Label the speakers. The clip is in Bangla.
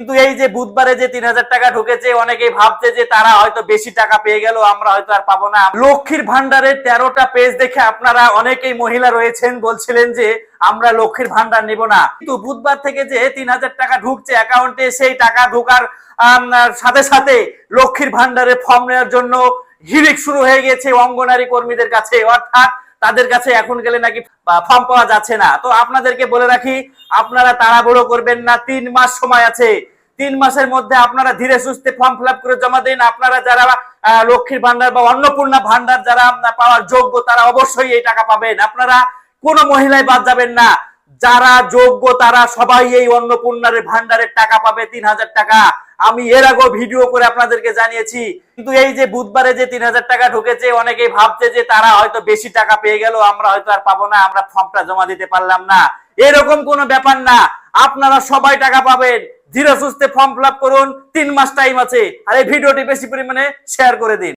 Speaker 1: কিন্তু এই যে বুধবারে যে ৩,০০০ টাকা ঢুকেছে, অনেকেই ভাবছে যে তারা হয়তো বেশি টাকা পেয়ে গেল, আমরা হয়তো আর পাবো না। লক্ষ্মীর ভান্ডারের ১৩টা পেজ দেখে আপনারা অনেকেই মহিলা রয়েছেন বলছিলেন যে আমরা লক্ষ্মীর ভান্ডার নিব না, কিন্তু বুধবার থেকে যে ৩,০০০ টাকা ঢুকছে অ্যাকাউন্টে, সেই টাকা ঢোকার সাথে সাথে লক্ষ্মীর ভান্ডারের ফর্ম নেওয়ার জন্য হিড়িক শুরু হয়ে গেছে অঙ্গনারী কর্মীদের কাছে, অর্থাৎ তাদের কাছে এখন গেলে নাকি ফর্ম পাওয়া যাচ্ছে না। তো আপনাদেরকে বলে রাখি, আপনারা তাড়াহুড়ো করবেন না, ৩ মাস সময় আছে। ৩ মাসের মধ্যে আপনারা ধীরে সুস্থে ফর্ম ফিল আপ করে জমা দিন। আপনারা যারা লক্ষ্মীর ভান্ডার বা অন্নপূর্ণা ভান্ডার যারা পাওয়ার যোগ্য, তারা অবশ্যই এই টাকা পাবেন। আপনারা কোনো মহিলাই বাদ যাবেন না, যারা যোগ্য তারা সবাই এই অন্নপূর্ণার ভান্ডারের টাকা পাবে, ৩,০০০ টাকা। আমি এর আগেও ভিডিও করে আপনাদেরকে জানিয়েছি। কিন্তু এই যে বুধবারে যে ৩,০০০ টাকা ঢুকেছে, অনেকেই ভাবছে যে তারা হয়তো বেশি টাকা পেয়ে গেল, আমরা হয়তো আর পাবো না, আমরা ফর্মটা জমা দিতে পারলাম না। এরকম কোনো ব্যাপার না, আপনারা সবাই টাকা পাবেন। ধীরে সুস্থে ফর্ম ফিল আপ করুন, ৩ মাস টাইম আছে। আর এই ভিডিওটি বেশি পরিমাণে শেয়ার করে দিন।